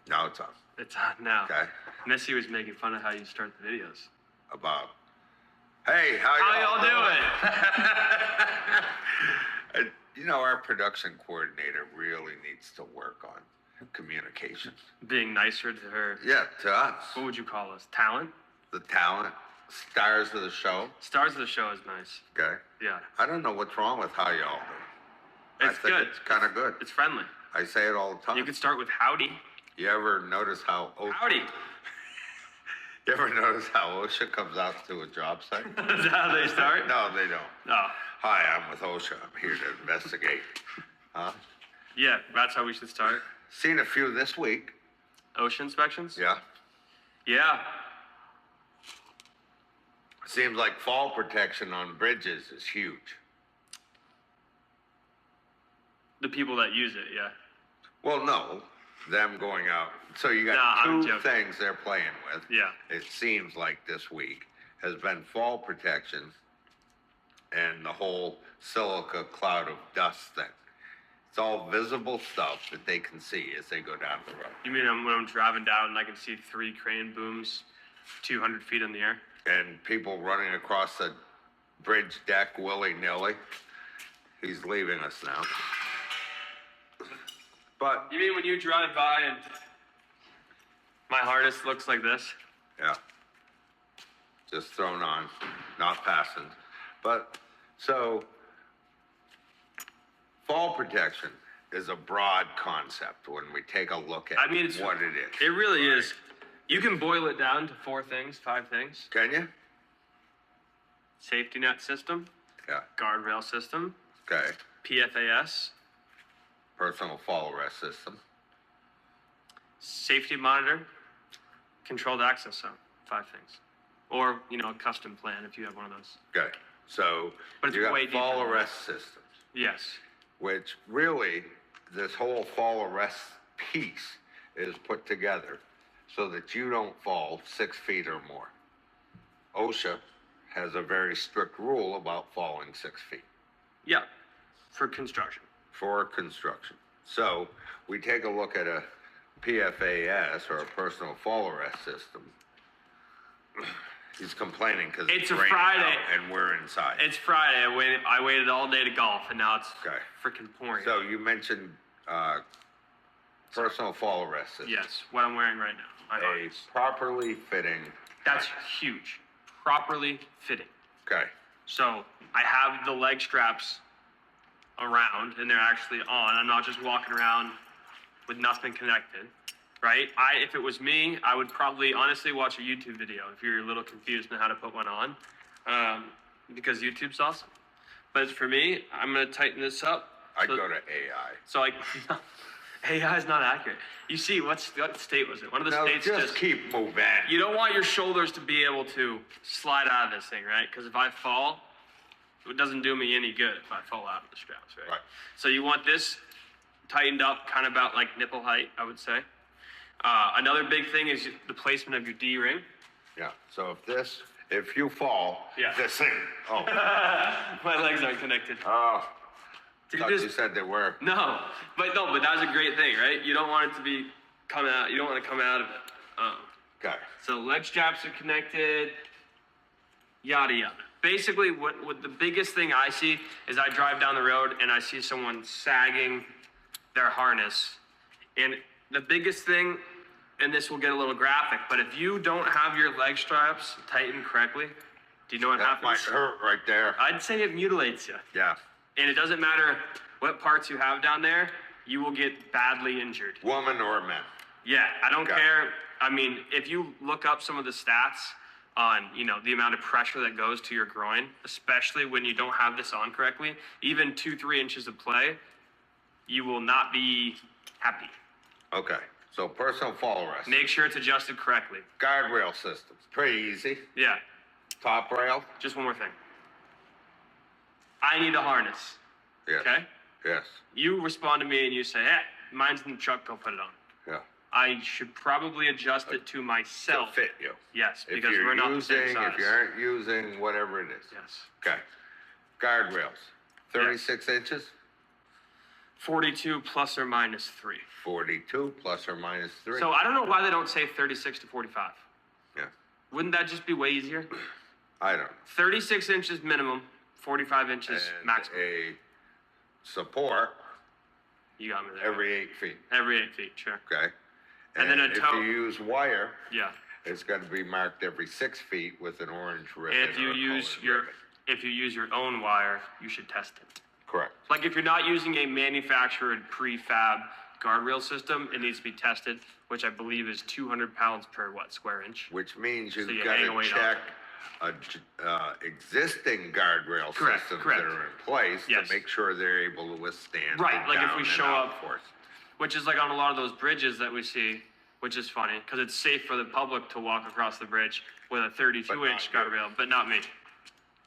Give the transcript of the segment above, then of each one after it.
Now it's on. It's on now. Okay. Missy was making fun of how you start the videos. About, hey, how y'all doing? You know, our production coordinator really needs to work on communication. Being nicer to her. Yeah, to us. What would you call us? Talent? The talent, stars of the show. Stars of the show is nice. Okay. Yeah. I don't know what's wrong with how y'all do. It's I think good. it's kind of good. It's friendly. I say it all the time. You could start with howdy. You ever notice how Howdy. You ever notice how OSHA comes out to a job site? Is that how they start? No, they don't. No. Hi, I'm with OSHA. I'm here to investigate. Huh? Yeah, that's how we should start. Seen a few this week. OSHA inspections? Yeah. Yeah. Seems like fall protection on bridges is huge. The people that use it, yeah. Well, no, them going out. So you got I'm two joking. things they're playing with. Yeah. It seems like this week has been fall protection and the whole silica cloud of dust thing. It's all visible stuff that they can see as they go down the road. You mean when I'm driving down and I can see 3 crane booms 200 feet in the air? And people running across the bridge deck willy-nilly. He's leaving us now. But, You mean when you drive by and my harness looks like this? yeah, just thrown on, not fastened. But, so, fall protection is a broad concept when we take a look at what it is. It really is. You can boil it down to 4 things, 5 things. Can you? Safety net system, Yeah. guardrail system, Okay. PFAS, Personal fall arrest system. safety monitor, controlled access zone. 5 things. Or, a custom plan if you have one of those. Okay. So, But it's you way got deeper fall than arrest systems, Yes. which really, this whole fall arrest piece is put together so that you don't fall 6 feet or more. OSHA has a very strict rule about falling 6 feet Yeah. For construction. for construction. So we take a look at a PFAS or a personal fall arrest system. He's complaining because It's a raining Friday. out and we're inside. It's Friday. I waited all day to golf, and now it's Okay. freaking pouring. So you mentioned personal fall arrest system. Yes, what I'm wearing right now. My A harness. properly fitting. That's huge. Properly fitting. Okay. So I have the leg straps around, and they're actually on. I'm not just walking around with nothing connected, right? If it was me, I would probably honestly watch a YouTube video if you're a little confused on how to put one on, because YouTube's awesome. But for me, I'm gonna tighten this up. I'd go to AI. So AI is not accurate. You see, what state was it? One of the No, states just keep moving. You don't want your shoulders to be able to slide out of this thing, right? Because if I fall, it doesn't do me any good if I fall out of the straps, right? Right. So you want this tightened up, kind of about like nipple height, I would say. Another big thing is the placement of your D-ring. Yeah. So if you fall, Yeah. this thing. Oh. My legs aren't connected. Oh. Did Thought you you said they were. No, but that was a great thing, right? You don't want it to be coming out. You don't want to come out of it. Okay. So leg straps are connected. Yada yada. Basically, what the biggest thing I see is I drive down the road and I see someone sagging their harness, and the biggest thing, and this will get a little graphic, but if you don't have your leg straps tightened correctly, do you know what That happens? might hurt right there. I'd say it mutilates you. Yeah. And it doesn't matter what parts you have down there, you will get badly injured. Woman or man. Yeah, I don't Okay. care. I mean, if you look up some of the stats on, the amount of pressure that goes to your groin, especially when you don't have this on correctly, even 2-3 inches of play, you will not be happy. Okay. So personal fall arrest. Make sure it's adjusted correctly. Guardrail systems. Pretty easy. Yeah, Top rail. just one more thing. I need a harness, Yes. okay? Yes. You respond to me and you say, hey, mine's in the truck, go put it on. Yeah. I should probably adjust it to To myself. fit you. Yes, If because you're we're not the same size. if you aren't using whatever it is. Yes. Okay. Guardrails. 36 inches. 42 plus or minus 3. 42 plus or minus 3. So I don't know why they don't say 36 to 45. Yeah. Wouldn't that just be way easier? I don't know. 36 inches minimum, 45 inches And maximum. a support You got me there. every 8 feet. Every 8 feet, sure. Okay. And then a if toe- you use wire, Yeah. it's got to be marked every 6 feet with an orange ribbon. And if you or a use colored your ribbon. if you use your own wire, you should test it. Correct. Like if you're not using a manufactured prefab guardrail system, it needs to be tested, which I believe is 200 pounds per square inch. Which means you've So you got hang a to weight check existing guardrail Correct, systems correct. that are in place Yes. to make sure they're able to withstand Right, the like if down we and show out up- force. Which is like on a lot of those bridges that we see, which is funny because it's safe for the public to walk across the bridge with a 32-inch But not you. guardrail, but not me,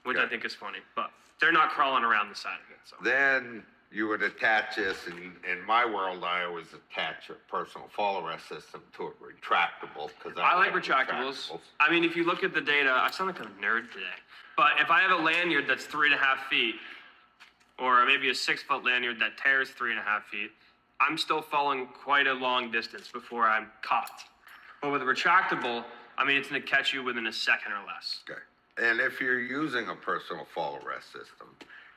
which I Okay. think is funny. But they're not crawling around the side of it. So. Then you would attach this, and in my world, I always attach a personal fall arrest system to a retractable because I like retractables. I mean, if you look at the data, I sound like a nerd today. But if I have a lanyard that's 3.5 feet, or maybe a 6-foot lanyard that tears 3.5 feet, I'm still falling quite a long distance before I'm caught. But with a retractable, I mean, it's going to catch you within a second or less. Okay. And if you're using a personal fall arrest system,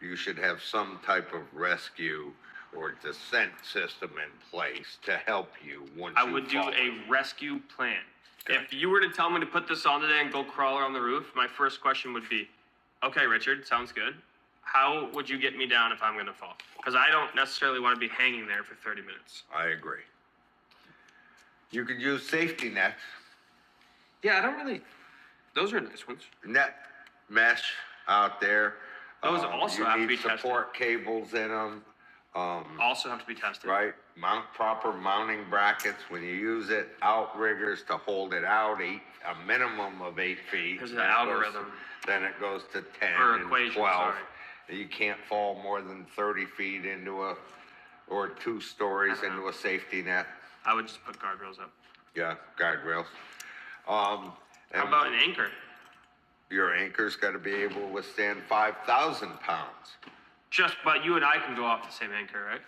you should have some type of rescue or descent system in place to help you once I you would do fall. a rescue plan. Okay. If you were to tell me to put this on today and go crawl around the roof, my first question would be, okay, Richard, sounds good. How would you get me down if I'm going to fall? Because I don't necessarily want to be hanging there for 30 minutes. I agree. You could use safety nets, Yeah, I don't really. Those are nice ones. net mesh out there. Those also you have to need be tested. support cables in them. Also have to be tested. Right, proper mounting brackets when you use it, outriggers to hold it out a minimum of 8 feet. There's an Then it goes- algorithm. Then it goes to 10 Or and equation, 12. sorry. You can't fall more than 30 feet or 2 stories I don't into know. a safety net. I would just put guardrails up. Yeah, guardrails. How And about an anchor? your anchor's got to be able to withstand 5,000 pounds. But you and I can go off the same anchor, right?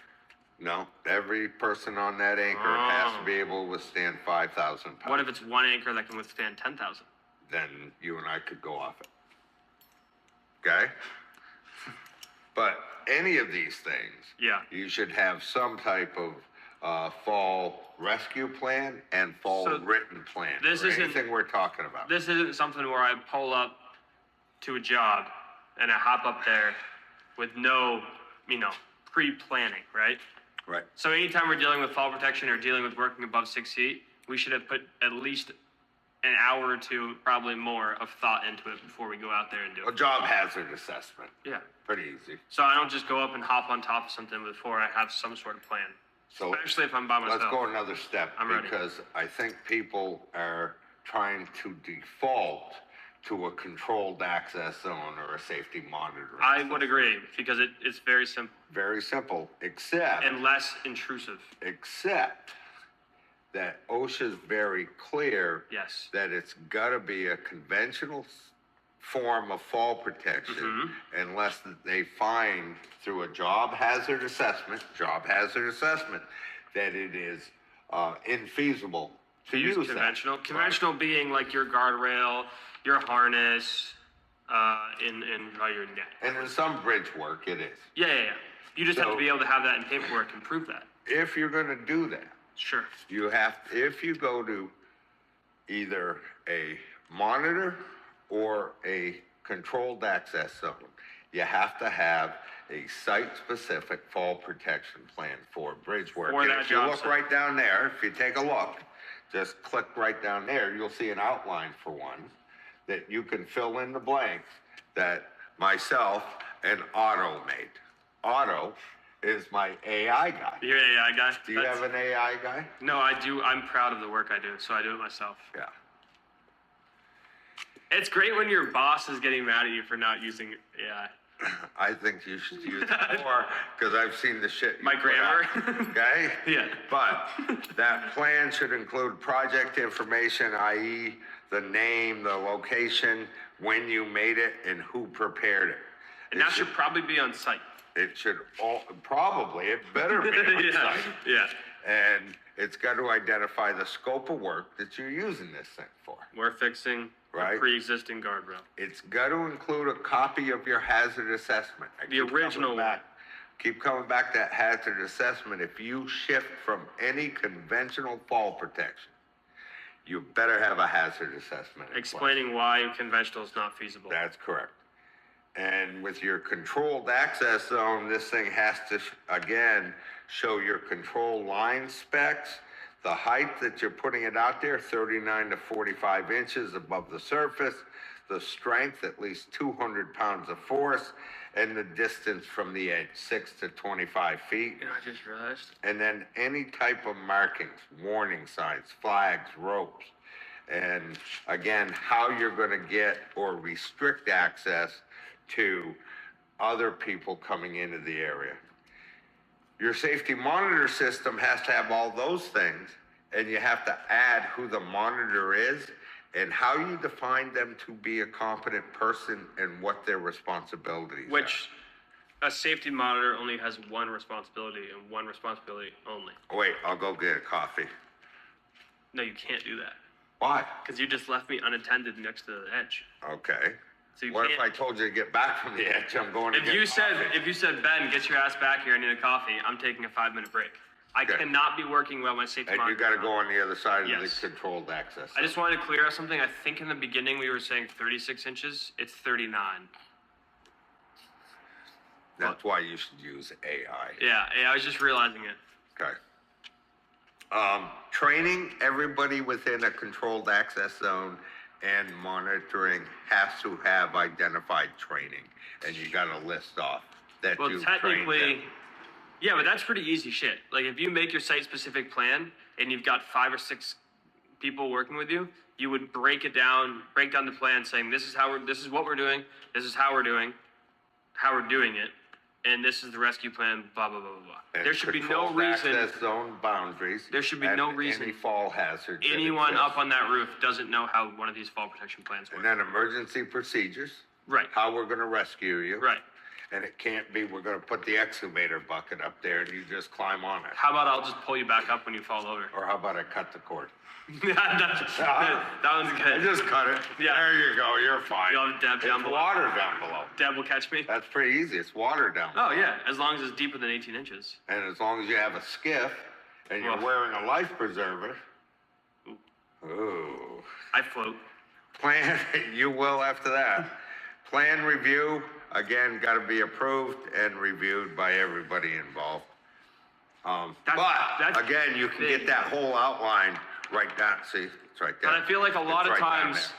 No, every person on that anchor has to Oh. be able to withstand 5,000 pounds. What if it's one anchor that can withstand 10,000? Then you and I could go off it. Okay? But any of these things, Yeah. you should have some type of fall rescue plan and fall So written plan this for isn't- anything we're talking about. This isn't something where I pull up to a job and I hop up there with no, pre-planning, right? Right. So anytime we're dealing with fall protection or dealing with working above 6 feet, we should have put at least an hour or two, probably more, of thought into it before we go out there and do A it. job hazard assessment. Yeah. Pretty easy. So I don't just go up and hop on top of something before I have some sort of plan. So Especially if I'm by myself. let's go another step I'm ready. because I think people are trying to default to a controlled access zone or a safety monitoring I system. would agree because it's very simple Very simple, except and less intrusive. that OSHA's very clear Yes. that it's got to be a conventional form of fall protection Mm-hmm. unless they find through a job hazard assessment that it is infeasible to use that. Conventional. Conventional being like your guardrail, your harness, in your net. And in some bridge work, it is. Yeah. You just have So- to be able to have that in paperwork and prove that. If you're going to do that, Sure. you have, if you go to either a monitor or a controlled access zone, you have to have a site-specific fall protection plan for bridge work. For And that if you job look site. right down there, if you take a look, just click right down there, you'll see an outline for one that you can fill in the blanks that myself and Otto made. Otto is my AI guy. You're an AI guy? Do you have an AI guy? No, I do. I'm proud of the work I do, so I do it myself. Yeah. It's great when your boss is getting mad at you for not using AI. I think you should use it more because I've seen the shit. you My put grammar? out, Okay? Yeah. But that plan should include project information, i.e. the name, the location, when you made it, and who prepared it. And that should probably be on site. It should probably, it better be on yeah. site. Yeah. And it's got to identify the scope of work that you're using this thing for. We're fixing Right. a pre-existing guardrail. It's got to include a copy of your hazard assessment. The original one. Keep coming back to that hazard assessment. If you shift from any conventional fall protection, you better have a hazard assessment. Explaining why conventional is not feasible. That's correct. And with your controlled access zone, this thing has to, again, show your control line specs, the height that you're putting it out there, 39 to 45 inches above the surface, the strength, at least 200 pounds of force, and the distance from the edge, 6 to 25 feet. You know, I just realized. And then any type of markings, warning signs, flags, ropes. And again, how you're going to get or restrict access to other people coming into the area. Your safety monitor system has to have all those things, and you have to add who the monitor is and how you define them to be a competent person and what their responsibilities are. Which a safety monitor only has one responsibility and one responsibility only. Wait, I'll go get a coffee. No, you can't do that. Why? Because you just left me unattended next to the edge. Okay. So you What can't. if I told you to get back from the edge? I'm going to If get you coffee. said, Ben, get your ass back here, I need a coffee, I'm taking a 5-minute break. I Okay. cannot be working while my safety And you monitor. got to go on the other side of Yes. the controlled access. I just wanted to clear up something. I think in the beginning we were saying 36 inches. It's 39. That's why you should use AI. Yeah, I was just realizing it. Okay. Training everybody within a controlled access zone and monitoring has to have identified training, and you got to list off that Well, you've trained technically, them. yeah, but that's pretty easy shit. Like if you make your site-specific plan and you've got 5 or 6 people working with you, you would break down the plan, saying this is what we're doing, this is how we're doing it, and this is the rescue plan. Blah blah blah blah blah. And There should be no controlled reason access zone boundaries. There should be and no reason any fall hazards. that anyone exist. up on that roof doesn't know how one of these fall protection plans And work. then emergency procedures. Right. How we're going to rescue you. Right. And it can't be we're going to put the excavator bucket up there and you just climb on it. How about I'll just pull you back up when you fall over? Or how about I cut the cord? that one's I good. just cut it. Yeah. There you go. You're fine. You'll have Deb It's down below. water down below. Deb will catch me. That's pretty easy. It's water down below. Oh yeah, as long as it's deeper than 18 inches. And as long as you have a skiff and you're Well. wearing a life preserver. Ooh. I float. Plan, you will after that. Plan review, again, got to be approved and reviewed by everybody involved. That's But again, you can big. get that whole outline right down. See, it's right there. But I feel like a lot It's of right down times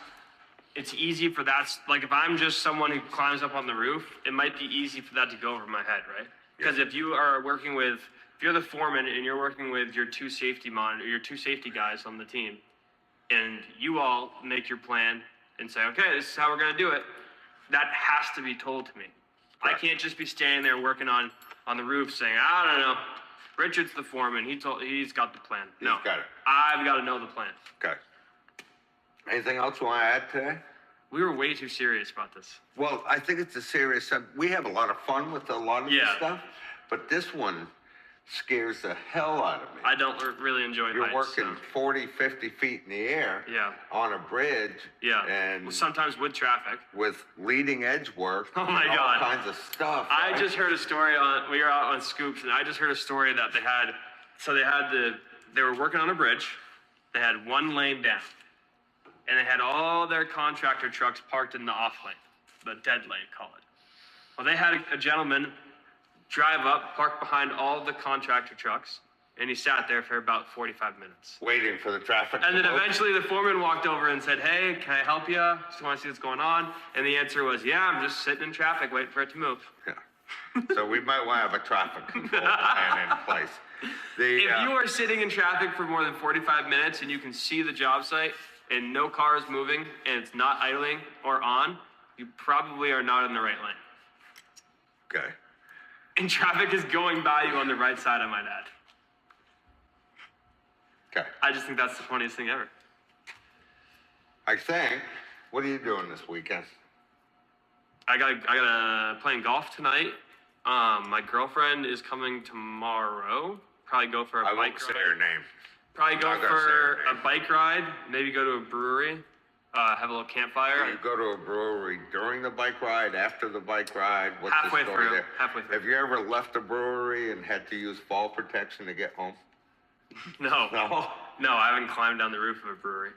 it's easy for that. Like if I'm just someone who climbs up on the roof, it might be easy for that to go over my head, right? Because if you are working with, if you're the foreman and you're working with your two safety guys on the team, and you all make your plan and say, okay, this is how we're gonna do it, that has to be told to me. Correct. I can't just be standing there working on the roof saying, I don't know. Richard's the foreman. He's got the plan. No, got it. I've got to know the plan. Okay. Anything else you want to add today? We were way too serious about this. Well, I think it's a serious subject. We have a lot of fun with a lot of this Yeah. stuff, but this one scares the hell out of me. I don't really enjoy You're heights, working so. 40, 50 feet in the air Yeah. on a bridge Yeah. and Well, sometimes with traffic. with leading edge work Oh my and all God. kinds of stuff. I right? just heard a story we were out on Scoops, and I just heard a story that they were working on a bridge. They had one lane down, and they had all their contractor trucks parked in the off lane, the dead lane, call it. Well, they had a gentleman drive up, park behind all the contractor trucks, and he sat there for about 45 minutes. Waiting for the traffic And to then move. eventually the foreman walked over and said, hey, can I help you? Just want to see what's going on. And the answer was, yeah, I'm just sitting in traffic waiting for it to move. Yeah. So we might want to have a traffic control plan in place. If you are sitting in traffic for more than 45 minutes and you can see the job site and no car is moving and it's not idling or on, you probably are not in the right lane. Okay. And traffic is going by you on the right side, I might add. Okay. I just think that's the funniest thing ever. I think, what are you doing this weekend? I got playing golf tonight My girlfriend is coming tomorrow. Probably go for a I bike won't say ride. her name. Probably go I'm not gonna say for her a name. bike ride. Maybe go to a brewery. Have a little Do campfire. you go to a brewery during the bike ride, after the bike ride? What's Halfway the story through. there? Halfway through. Have you ever left a brewery and had to use fall protection to get home? No. No. No, I haven't climbed down the roof of a brewery.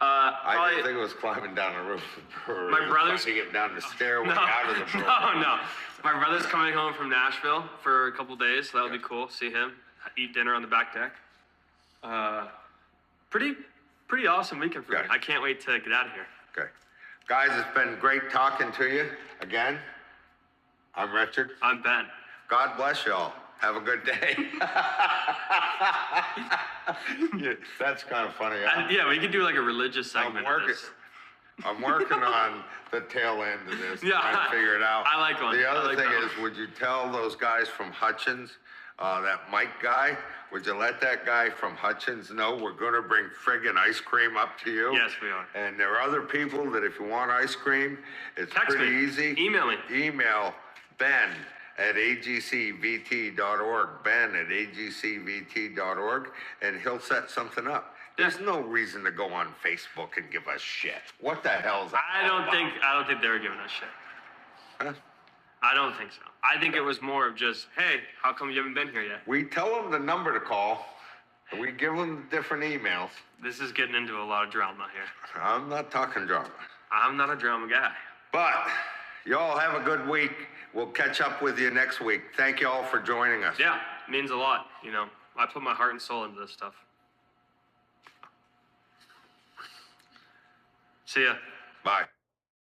I Probably, didn't think it was climbing down the roof of the brewery. My It was brother's- trying to get down the stairway no, out of the brewery. no. My brother's coming home from Nashville for a couple days, so that'll be cool. See him, eat dinner on the back deck. Pretty awesome weekend for me. Okay. I can't wait to get out of here. Okay. Guys, it's been great talking to you again. I'm Richard. I'm Ben. God bless y'all. Have a good day. Yeah, that's kind of funny. Huh? Yeah, we could do like a religious segment. of this. I'm working on the tail end of this, Yeah, trying to figure it out. I like one. The I other like thing that is, one. would you tell those guys from Hutchins, that Mike guy, would you let that guy from Hutchins know we're going to bring friggin' ice cream up to you? Yes, we are. And there are other people that if you want ice cream, it's Text pretty me. easy. Email me. Email ben@agcvt.org, ben@agcvt.org, and he'll set something up. There's no reason to go on Facebook and give us shit. What the hell's that? I don't think they were giving us shit. Huh? I don't think so. I think it was more of just, hey, how come you haven't been here yet? We tell them the number to call, and we give them different emails. This is getting into a lot of drama here. I'm not talking drama. I'm not a drama guy. But y'all have a good week. We'll catch up with you next week. Thank you all for joining us. Yeah, it means a lot. You know, I put my heart and soul into this stuff. See ya. Bye.